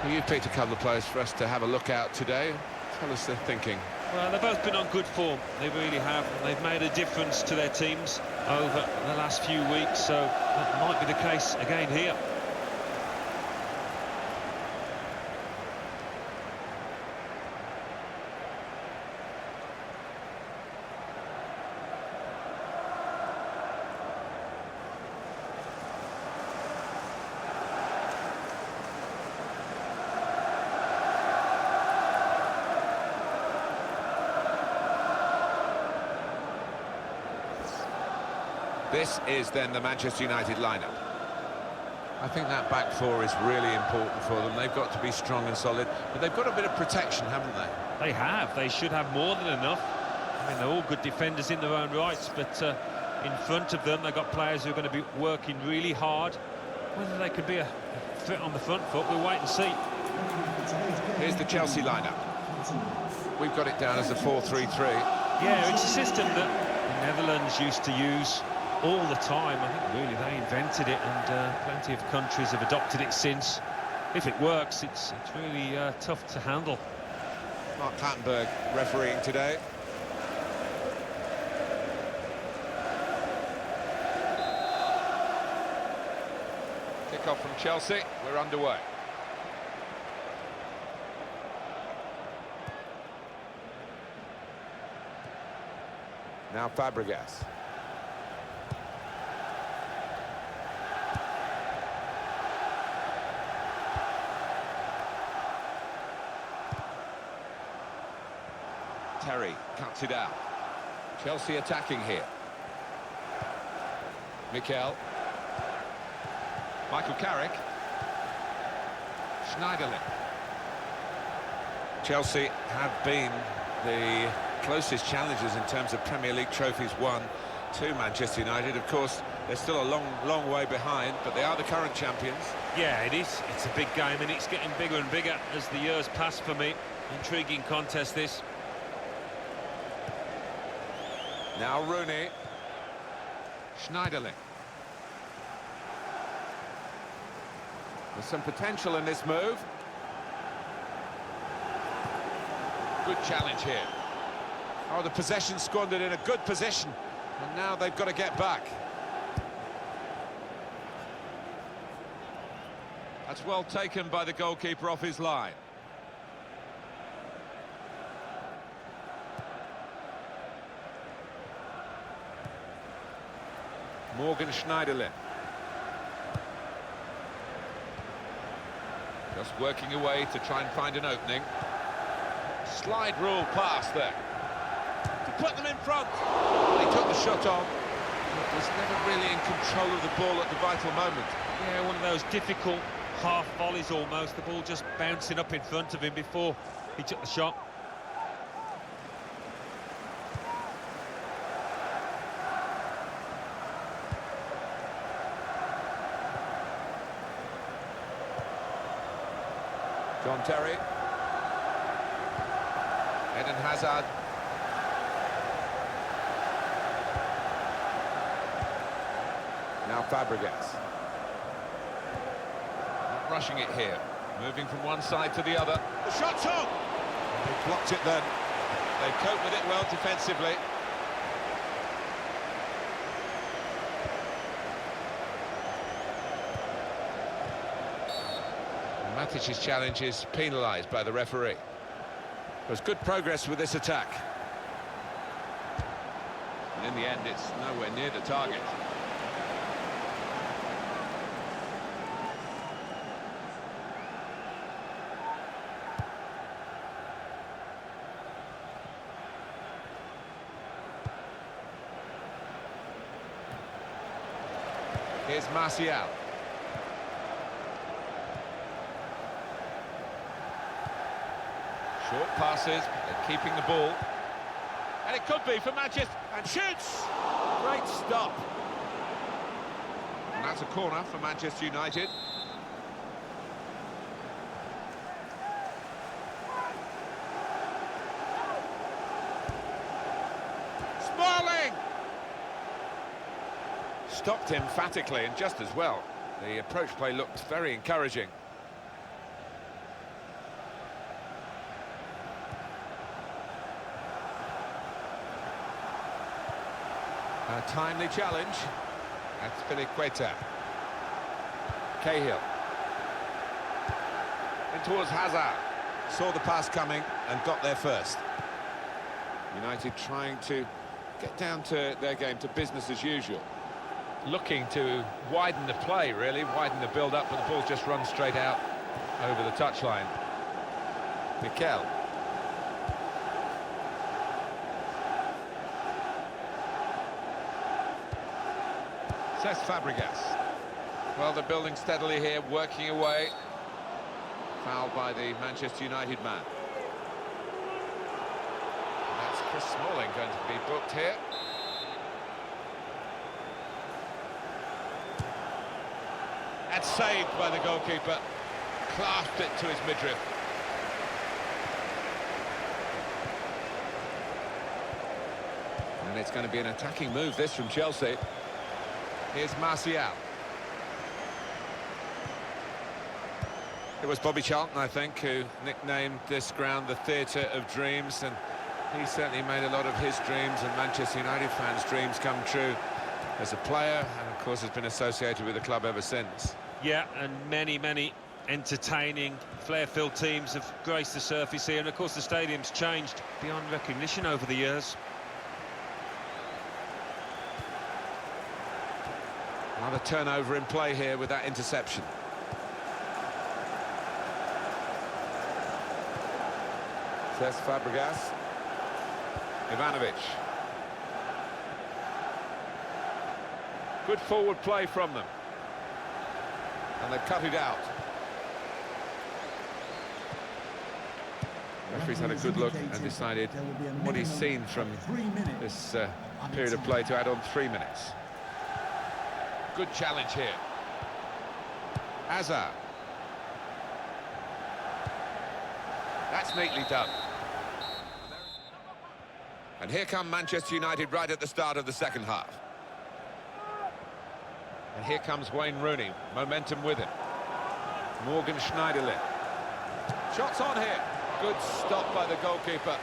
Well, you've picked a couple of players for us to have a look at today. Tell us their thinking. Well, they've both been on good form. They really have. They've made a difference to their teams over the last few weeks, so that might be the case again here. This is then the Manchester United lineup. I think that back four is really important for them. They've got to be strong and solid, but they've got a bit of protection, haven't they? They have. They should have more than enough. I mean, they're all good defenders in their own rights, but in front of them, they've got players who are going to be working really hard. Whether they could be a threat on the front foot, we'll wait and see. Here's the Chelsea lineup. We've got it down as a 4-3-3. Yeah, it's a system that the Netherlands used to use all the time. I think really they invented it, and plenty of countries have adopted it since. If it works, it's really tough to handle. Mark Clattenburg refereeing today. Kick-off from Chelsea. We're underway. Now Fabregas. Terry cuts it out. Chelsea attacking here. Mikel. Michael Carrick. Schneiderlin. Chelsea have been the closest challengers in terms of Premier League trophies won to Manchester United. Of course, they're still a long way behind, but they are the current champions. Yeah, it is. It's a big game, and it's getting bigger and bigger as the years pass for me. Intriguing contest, this. Now Rooney. Schneiderlin. There's some potential in this move. Good challenge here. Oh, the possession squandered in a good position. And now they've got to get back. That's well taken by the goalkeeper off his line. Morgan Schneiderlin. Just working away to try and find an opening. Slide rule pass there. To put them in front. He took the shot on. But was never really in control of the ball at the vital moment. Yeah, one of those difficult half volleys almost. The ball just bouncing up in front of him before he took the shot. John Terry. Eden Hazard. Now Fabregas. Not rushing it here. Moving from one side to the other. The shot's on! They blocked it then. They coped with it well defensively. Matic's challenge is penalised by the referee. There's good progress with this attack. And in the end, it's nowhere near the target. Here's Martial. Short passes, they're keeping the ball. And it could be for Manchester, and shoots! Great stop. And that's a corner for Manchester United. Smalling! Stopped emphatically and just as well. The approach play looked very encouraging. A timely challenge. That's Filiqueta. Cahill. In towards Hazard. Saw the pass coming and got there first. United trying to get down to their game, to business as usual. Looking to widen the play, really, widen the build-up, but the ball just runs straight out over the touchline. Mikel. Cesc Fabregas. Well, they're building steadily here, working away. Fouled by the Manchester United man. And that's Chris Smalling going to be booked here. And saved by the goalkeeper. Clasped it to his midriff. And it's going to be an attacking move, this, from Chelsea. Here's Martial. It was Bobby Charlton, I think, who nicknamed this ground the Theatre of Dreams, and he certainly made a lot of his dreams and Manchester United fans' dreams come true as a player, and of course has been associated with the club ever since. Yeah, and many entertaining, flair-filled teams have graced the surface here, and of course the stadium's changed beyond recognition over the years. Another turnover in play here with that interception. Cesc Fabregas. Ivanovic. Good forward play from them. And they've cut it out. Referee's had a good look and decided what he's seen from this period of play to add on 3 minutes. Good challenge here. Hazard. That's neatly done. And here come Manchester United right at the start of the second half. And here comes Wayne Rooney, momentum with him. Morgan Schneiderlin. Shots on here. Good stop by the goalkeeper.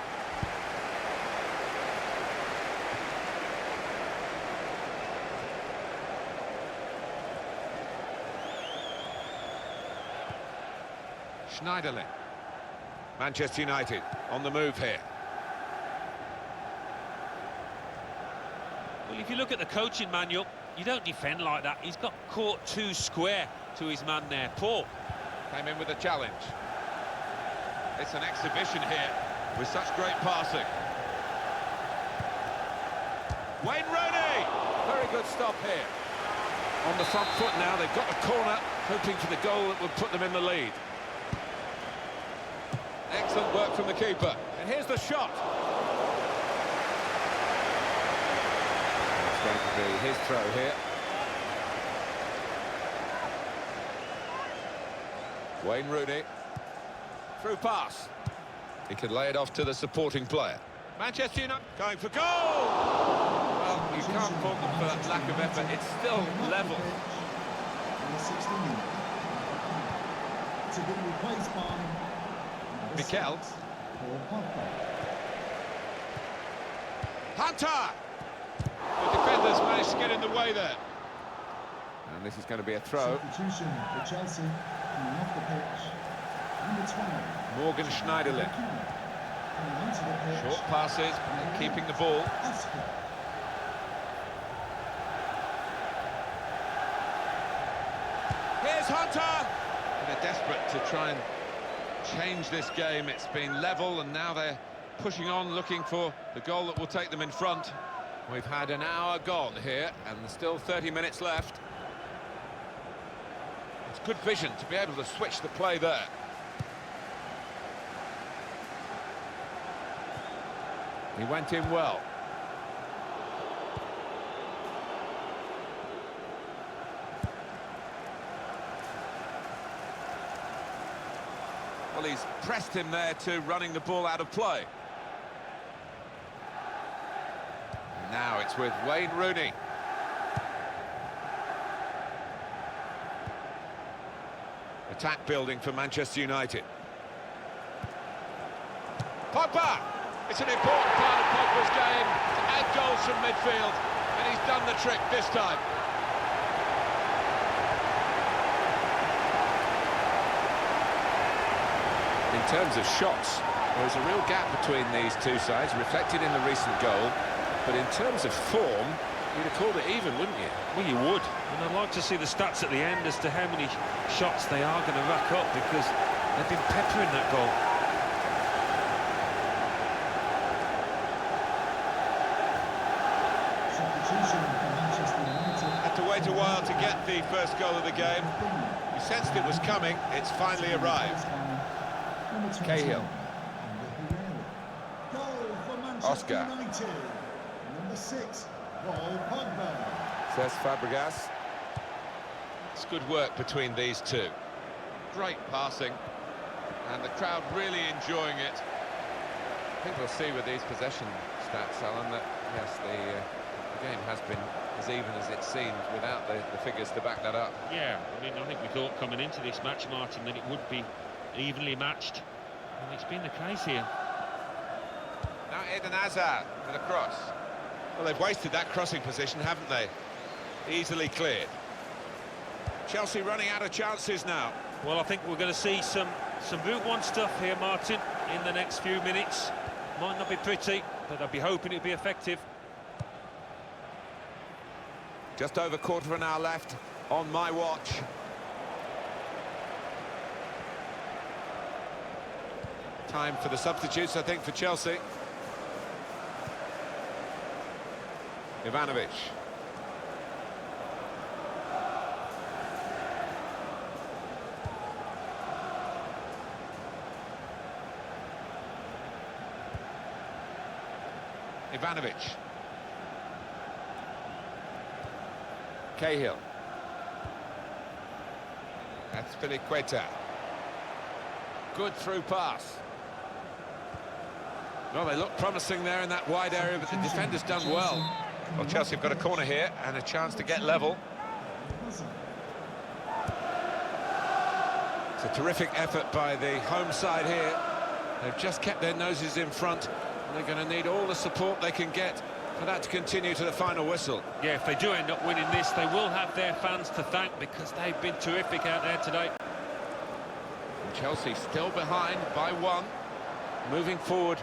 Schneiderlin. Manchester United on the move here. Well, if you look at the coaching manual, you don't defend like that. He's got caught too square to his man there. Paul Came in with a challenge. It's an exhibition here with such great passing. Wayne Rooney! Very good stop here. On the front foot now, they've got the corner, hoping for the goal that would put them in the lead. Excellent work from the keeper. And here's the shot. It's going to be his throw here. Wayne Rooney. Through pass. He could lay it off to the supporting player. Manchester United going for goal! Well, you can't fault them for that lack of effort. It's still level. Mikel. Hunter! The defenders managed to get in the way there. And this is going to be a throw. Substitution for Chelsea coming off the pitch. Number 12. Morgan Schneiderlin. Short passes, keeping the ball. Here's Hunter! They're desperate to try and change this game. It's been level and now they're pushing on, looking for the goal that will take them in front. We've had an hour gone here and there's still 30 minutes left. It's good vision to be able to switch the play there. He went in well. Well, he's pressed him there to running the ball out of play. Now it's with Wayne Rooney. Attack building for Manchester United. Pogba! It's an important part of Pogba's game to add goals from midfield. And he's done the trick this time. In terms of shots, there's a real gap between these two sides, reflected in the recent goal. But in terms of form, you'd have called it even, wouldn't you? Well, you would. And I'd like to see the stats at the end as to how many shots they are going to rack up, because they've been peppering that goal. Substitution for Manchester United. Had to wait a while to get the first goal of the game. You sensed it was coming, it's finally arrived. Cahill. Goal for Manchester Oscar. United. Number 6, Paul Pogba. Cesc Fabregas. It's good work between these two. Great passing, and the crowd really enjoying it. I think we'll see with these possession stats, Alan, that yes, the game has been as even as it seemed without the figures to back that up. Yeah, I mean, I think we thought coming into this match, Martin, that it would be evenly matched, and it's been the case here. Now Eden Hazard with a cross. Well, they've wasted that crossing position, haven't they? Easily cleared. Chelsea running out of chances now. Well, I think we're going to see some Route 1 stuff here, Martin, in the next few minutes. Might not be pretty, but I'd be hoping it'd be effective. Just over quarter of an hour left on my watch. Time for the substitutes, I think, for Chelsea. Ivanovic. Ivanovic. Cahill. That's Filiqueta. Good through pass. Well, they look promising there in that wide area, but the defender's done well. Well, Chelsea have got a corner here and a chance to get level. It's a terrific effort by the home side here. They've just kept their noses in front, and they're going to need all the support they can get for that to continue to the final whistle. Yeah, if they do end up winning this, they will have their fans to thank, because they've been terrific out there today. And Chelsea still behind by one, moving forward.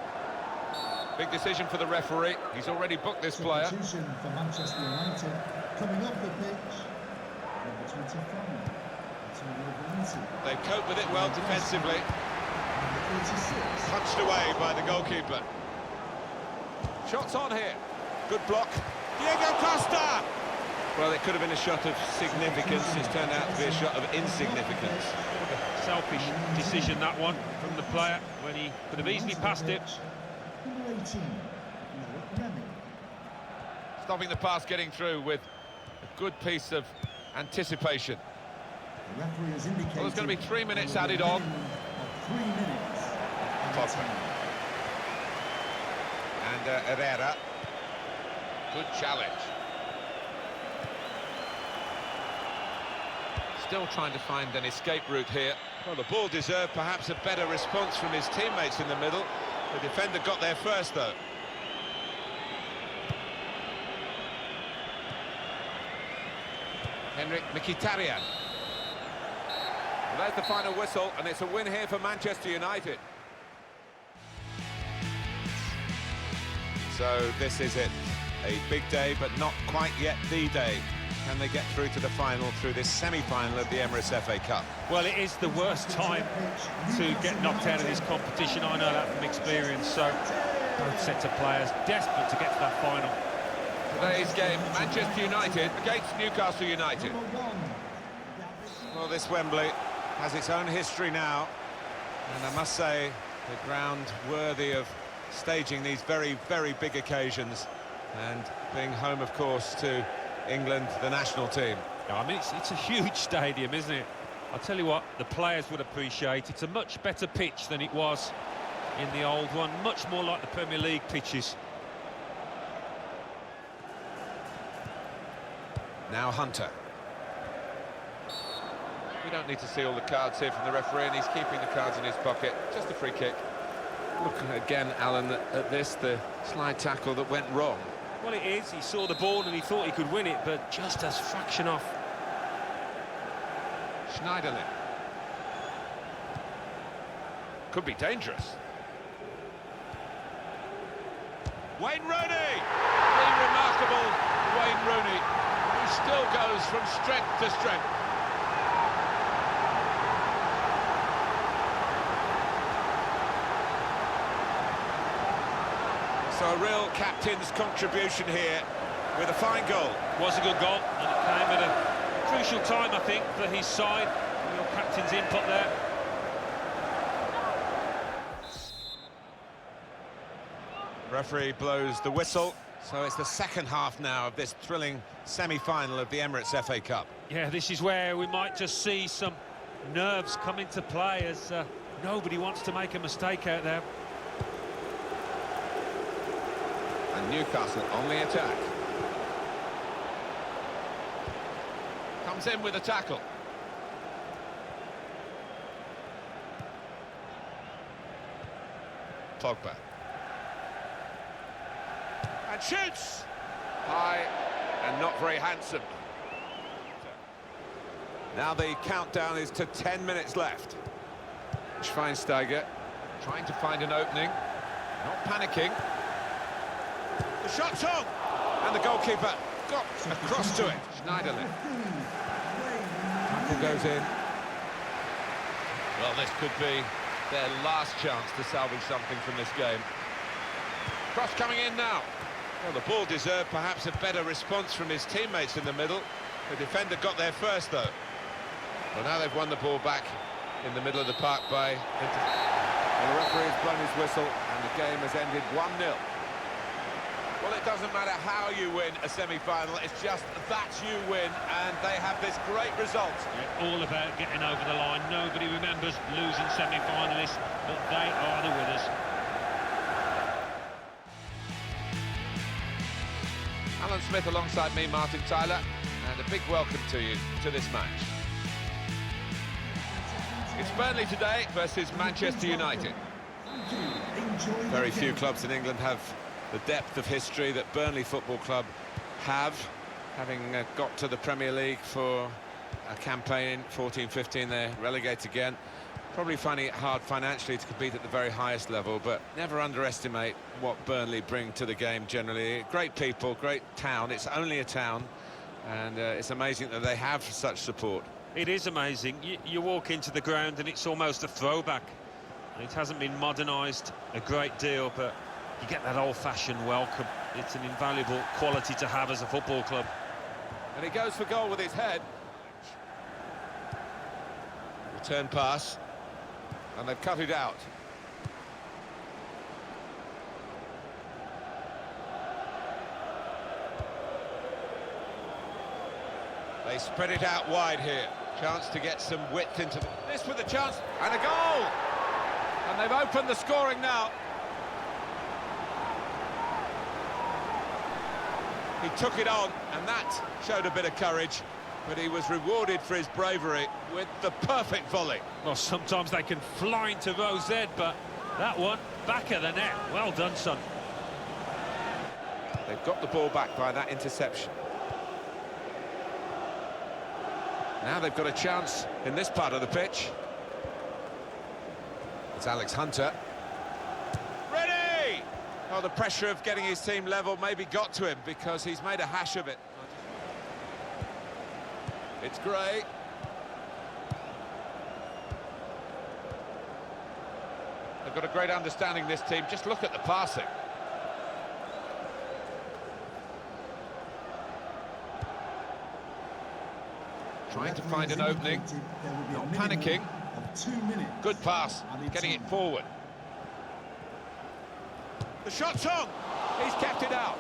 Big decision for the referee. He's already booked this player. Substitution for Manchester United. Coming off the pitch, number 25, Antonio Valencia. They've coped with it well defensively. Number 36. Punched away by the goalkeeper. Shots on here. Good block. Diego Costa! Well, it could have been a shot of significance. It's turned out to be a shot of insignificance. Selfish decision, that one, from the player, when he could have easily passed it. Number 18, Remy. Stopping the pass getting through with a good piece of anticipation. The referee has indicated. Well, there's going to be 3 minutes added on. 3 minutes. Pogba. And Herrera. Good challenge. Still trying to find an escape route here. Well, the ball deserved perhaps a better response from his teammates in the middle. The defender got there first, though. Henrik Mkhitaryan. Well, there's the final whistle, and it's a win here for Manchester United. So this is it. A big day, but not quite yet the day. Can they get through to the final through this semi-final of the Emirates FA Cup? Well, it is the worst time to get knocked out of this competition. I know that from experience. So both sets of players desperate to get to that final. Today's game, Manchester United against Newcastle United. Well, this Wembley has its own history now, and I must say, the ground worthy of staging these very, very big occasions, and being home, of course, to England, the national team. I mean, it's a huge stadium, isn't it? I'll tell you what, the players would appreciate. It's a much better pitch than it was in the old one, much more like the Premier League pitches. Now Hunter. We don't need to see all the cards here from the referee, and he's keeping the cards in his pocket. Just a free kick. Look again, Alan, at this, the slide tackle that went wrong. Well, it is. He saw the ball and he thought he could win it, but just a fraction off. Schneiderlin. Could be dangerous. Wayne Rooney! The remarkable Wayne Rooney, who still goes from strength to strength. So a real captain's contribution here with a fine goal. Was a good goal, and it came at a crucial time, I think, for his side. Real captain's input there. Referee blows the whistle, so it's the second half now of this thrilling semi-final of the Emirates FA Cup. Yeah, this is where we might just see some nerves come into play, as nobody wants to make a mistake out there. And Newcastle on the attack. Comes in with a tackle. Pogba. And shoots! High and not very handsome. Now the countdown is to 10 minutes left. Schweinsteiger trying to find an opening, not panicking. The shot's on! And the goalkeeper got across to it. Schneiderlin. Tackle goes in. Well, this could be their last chance to salvage something from this game. Cross coming in now. Well, the ball deserved perhaps a better response from his teammates in the middle. The defender got there first, though. Well, now they've won the ball back in the middle of the park by... Well, the referee has blown his whistle, and the game has ended 1-0. Well, it doesn't matter how you win a semi-final, it's just that you win, and they have this great result. Yeah, all about getting over the line. Nobody remembers losing semi-finalists, but they are the winners. Alan Smith alongside me, Martin Tyler, and a big welcome to you to this match. It's Burnley today versus Manchester United. Very few clubs in England have the depth of history that Burnley Football Club have, having got to the Premier League for a campaign 14-15, they're relegated again. Probably finding it hard financially to compete at the very highest level, but never underestimate what Burnley bring to the game generally. Great people, great town. It's only a town, and it's amazing that they have such support. It is amazing. You walk into the ground and it's almost a throwback. It hasn't been modernised a great deal, but you get that old-fashioned welcome. It's an invaluable quality to have as a football club. And he goes for goal with his head. Return pass. And they've cut it out. They spread it out wide here. Chance to get some width into this with a chance and a goal! And they've opened the scoring now. He took it on, and that showed a bit of courage, but he was rewarded for his bravery with the perfect volley. Well, sometimes they can fly into Rose Ed, but that one, back of the net. Well done, son. They've got the ball back by that interception. Now they've got a chance in this part of the pitch. It's Alex Hunter. Ready! Oh, the pressure of getting his team level maybe got to him because he's made a hash of it. It's Gray. They've got a great understanding, this team. Just look at the passing. Trying to find an opening, not panicking. Good pass, getting it forward. The shot's on! He's kept it out.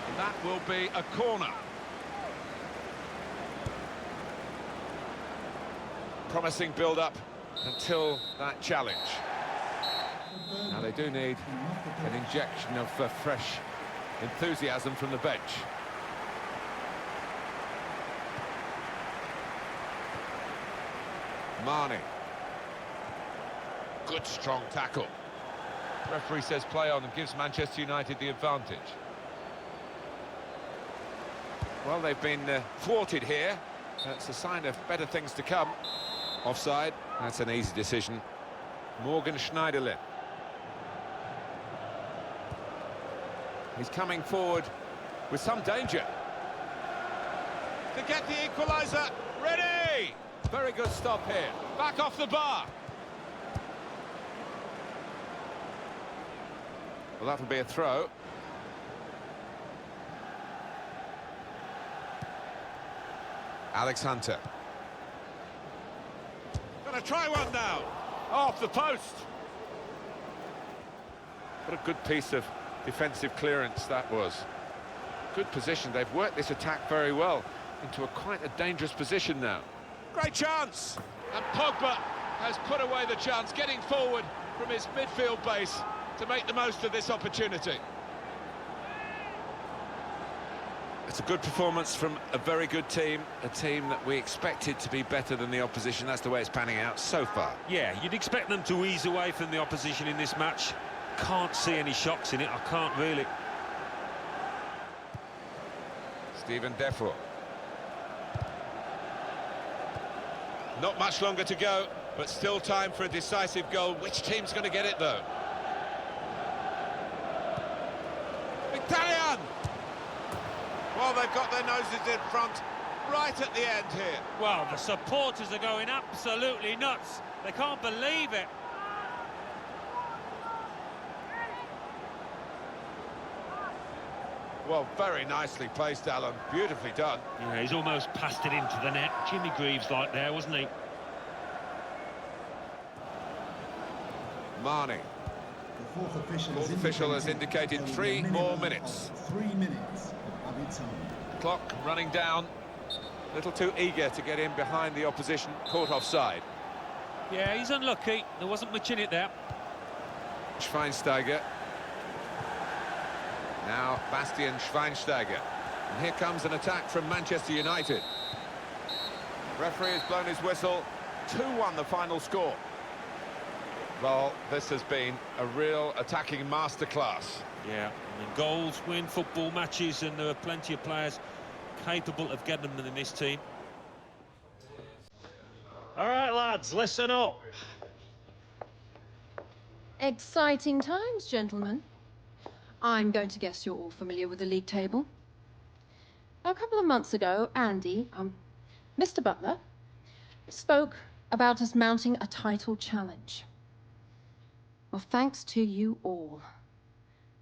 And that will be a corner. Promising build-up until that challenge. Now they do need an injection of fresh enthusiasm from the bench. Mane. Good strong tackle. Referee says play on and gives Manchester United the advantage. Well, they've been thwarted here. That's a sign of better things to come. Offside. That's an easy decision. Morgan Schneiderlin. He's coming forward with some danger. To get the equaliser. Ready! Very good stop here. Back off the bar. Well, that'll be a throw. Alex Hunter. Gonna try one now. Off the post. What a good piece of defensive clearance that was. Good position. They've worked this attack very well into quite a dangerous position now. Great chance! And Pogba has put away the chance, getting forward from his midfield base to make the most of this opportunity. It's a good performance from a very good team, a team that we expected to be better than the opposition. That's the way it's panning out so far. Yeah, you'd expect them to ease away from the opposition in this match. Can't see any shocks in it, I can't really. Stephen Defoe. Not much longer to go, but still time for a decisive goal. Which team's going to get it, though? Italian! Well, they've got their noses in front right at the end here. Well, the supporters are going absolutely nuts. They can't believe it. Well, very nicely placed, Alan. Beautifully done. Yeah, he's almost passed it into the net. Jimmy Greaves like there, wasn't he? Marnie. The fourth official has indicated 3 more minutes. 3 minutes of added time. Clock running down. A little too eager to get in behind the opposition. Caught offside. Yeah, he's unlucky. There wasn't much in it there. Schweinsteiger. Now Bastian Schweinsteiger. And here comes an attack from Manchester United. Referee has blown his whistle. 2-1 the final score. Well, this has been a real attacking masterclass. Yeah, I mean, goals win football matches, and there are plenty of players capable of getting them in this team. All right, lads, listen up. Exciting times, gentlemen. I'm going to guess you're all familiar with the league table. A couple of months ago, Andy, Mr. Butler, spoke about us mounting a title challenge. Well, thanks to you all,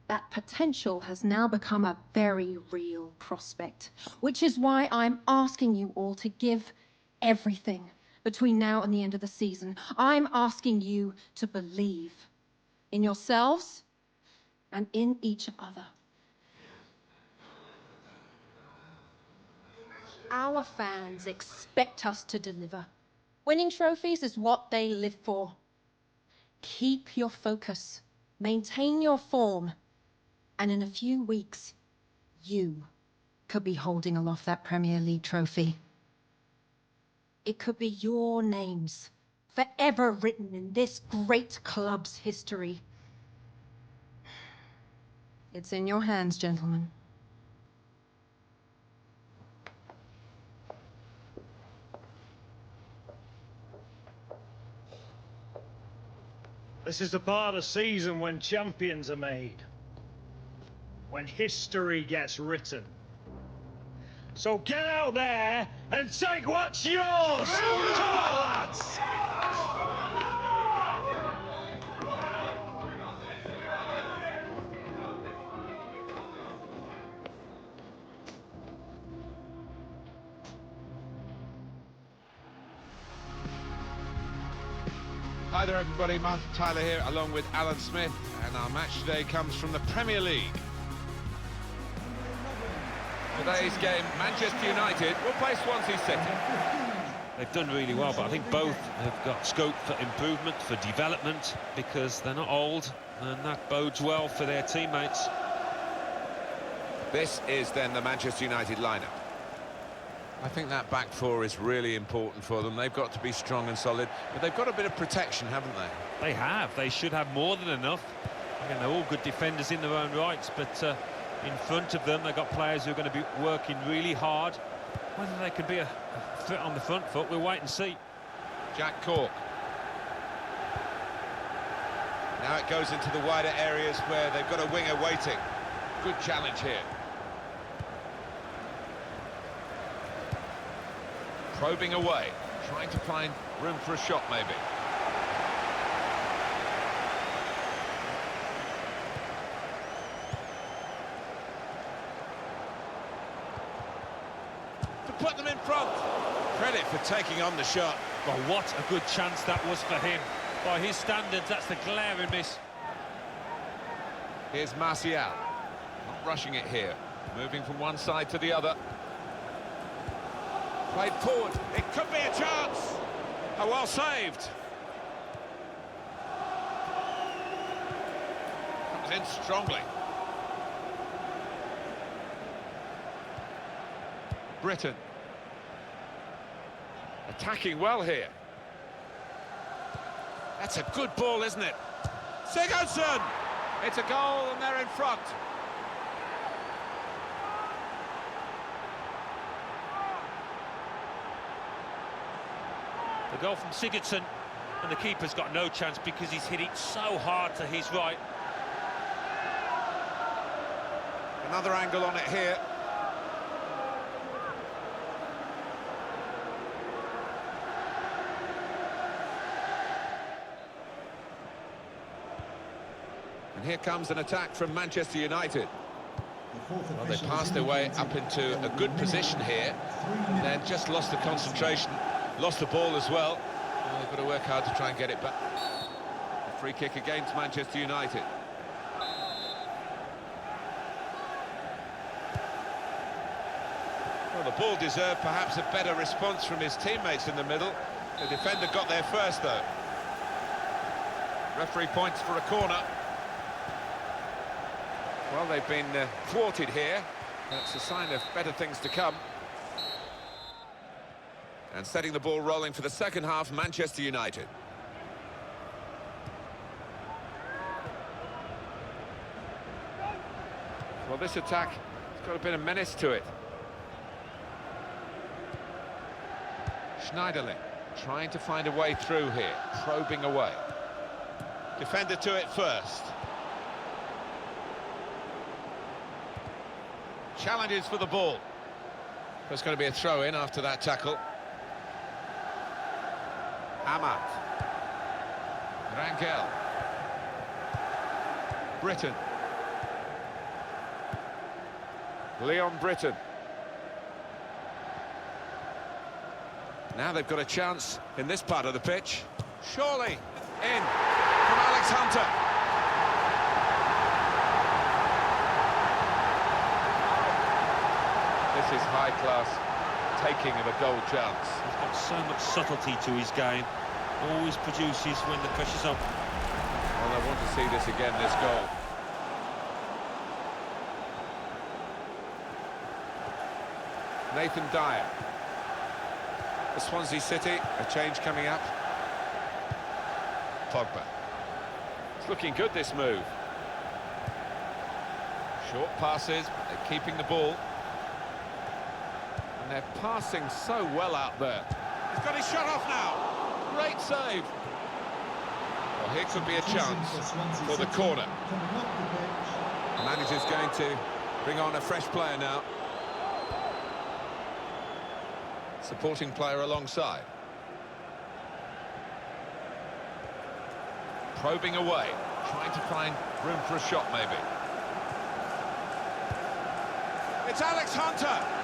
that potential has now become a very real prospect, which is why I'm asking you all to give everything between now and the end of the season. I'm asking you to believe in yourselves and in each other. Our fans expect us to deliver. Winning trophies is what they live for. Keep your focus, maintain your form, and in a few weeks, you could be holding aloft that Premier League trophy. It could be your names forever written in this great club's history. It's in your hands, gentlemen. This is the part of the season when champions are made, when history gets written. So get out there and take what's yours! Come on, lads! Hi there everybody, Martin Tyler here along with Alan Smith, and our match today comes from the Premier League. Today's game, Manchester United will play Swansea City. They've done really well, but I think both have got scope for improvement, for development, because they're not old, and that bodes well for their teammates. This is then the Manchester United lineup. I think that back four is really important for them. They've got to be strong and solid, but they've got a bit of protection, haven't they? They have. They should have more than enough. Again, they're all good defenders in their own rights, but in front of them, they've got players who are going to be working really hard. Whether they can be a fit on the front foot, we'll wait and see. Jack Cork. Now it goes into the wider areas where they've got a winger waiting. Good challenge here. Probing away, trying to find room for a shot maybe. To put them in front. Credit for taking on the shot. Well, what a good chance that was for him. By his standards, that's the glaring miss. Here's Martial. Not rushing it here. Moving from one side to the other. Played forward. It could be a chance. Oh, well saved. Comes in strongly. Britain. Attacking well here. That's a good ball, isn't it? Sigurdsson! It's a goal and they're in front. The goal from Sigurdsson, and the keeper's got no chance because he's hit it so hard to his right. Another angle on it here. And here comes an attack from Manchester United. Well, they passed their way up into a good position here, then just lost the concentration, lost the ball as well. Well, they've got to work hard to try and get it back. A free kick against Manchester United. Well, the ball deserved perhaps a better response from his teammates in the middle. The defender got there first, though. Referee points for a corner. Well, they've been thwarted here. That's a sign of better things to come. And setting the ball rolling for the second half, Manchester United. Well, this attack has got a bit of menace to it. Schneiderlin trying to find a way through here, probing away. Defender to it first. Challenges for the ball. There's going to be a throw-in after that tackle. Amat. Rangel. Britton. Leon Britton. Now they've got a chance in this part of the pitch. Surely in from Alex Hunter. This is high-class taking of a goal chance. He's got so much subtlety to his game. Always produces when the pressure's on. Well, I want to see this again, this goal. Nathan Dyer. For Swansea City, a change coming up. Pogba. It's looking good, this move. Short passes, they're keeping the ball. And they're passing so well out there. He's got his shot off now. Great save. Well, here could be a chance for the corner. The manager's going to bring on a fresh player now. Supporting player alongside. Probing away, trying to find room for a shot maybe. It's Alex Hunter.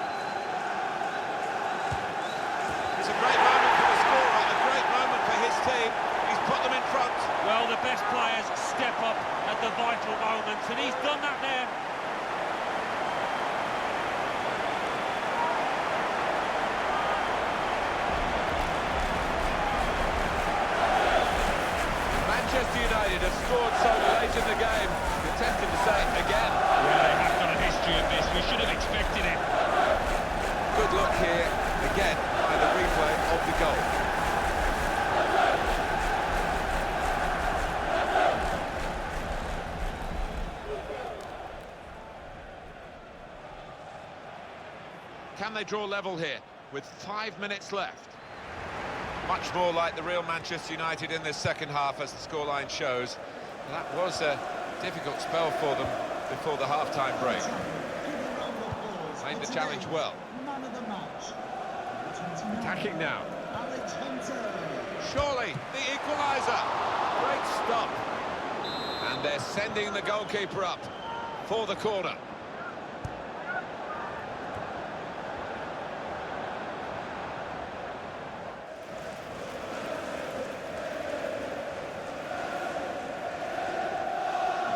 It's a great moment for the scorer, a great moment for his team. He's put them in front. Well, the best players step up at the vital moments, and he's done that there. Manchester United have scored so late in the game. You're tempted to say it again. Yeah, they have got a history of this. We should have expected it. Good look here, again, by the replay of the goal. Can they draw level here with 5 minutes left? Much more like the real Manchester United in this second half, as the scoreline shows. That was a difficult spell for them before the half-time break. Made the challenge well. Man of the match. Attacking now. Alex Hunter. Surely the equaliser. Great stop. And they're sending the goalkeeper up for the corner.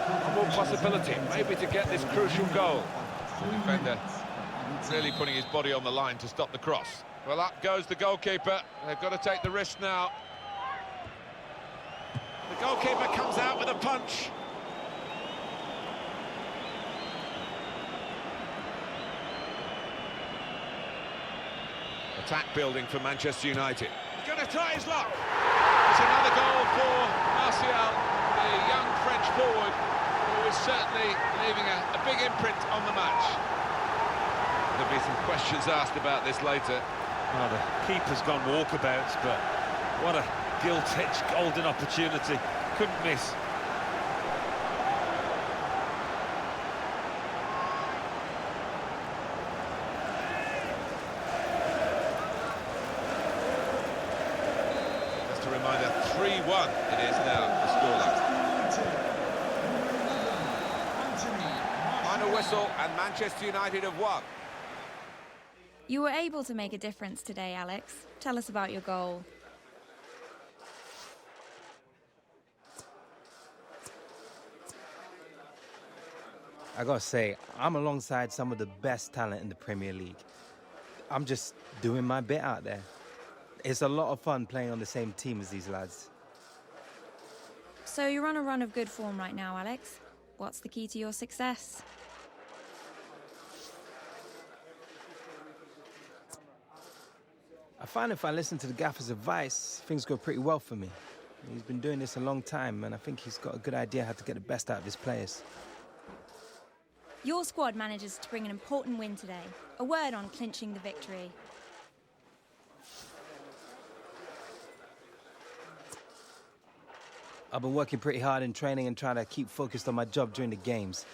One more possibility, maybe to get this crucial goal. The defender really putting his body on the line to stop the cross. Well, up goes the goalkeeper. They've got to take the risk now. The goalkeeper comes out with a punch. Attack building for Manchester United. He's going to try his luck. It's another goal for Martial, the young French forward, who is certainly leaving a big imprint on the match. There'll be some questions asked about this later. Well, the keeper's gone walkabouts, but what a gilt-edged golden opportunity. Couldn't miss. Just a reminder, 3-1 it is now, the scoreline. Final whistle, and Manchester United have won. You were able to make a difference today, Alex. Tell us about your goal. I gotta say, I'm alongside some of the best talent in the Premier League. I'm just doing my bit out there. It's a lot of fun playing on the same team as these lads. So you're on a run of good form right now, Alex. What's the key to your success? I find if I listen to the gaffer's advice, things go pretty well for me. He's been doing this a long time, and I think he's got a good idea how to get the best out of his players. Your squad manages to bring an important win today. A word on clinching the victory. I've been working pretty hard in training and trying to keep focused on my job during the games.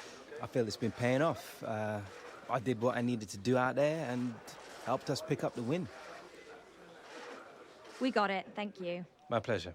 I feel it's been paying off. I did what I needed to do out there and helped us pick up the win. We got it, thank you. My pleasure.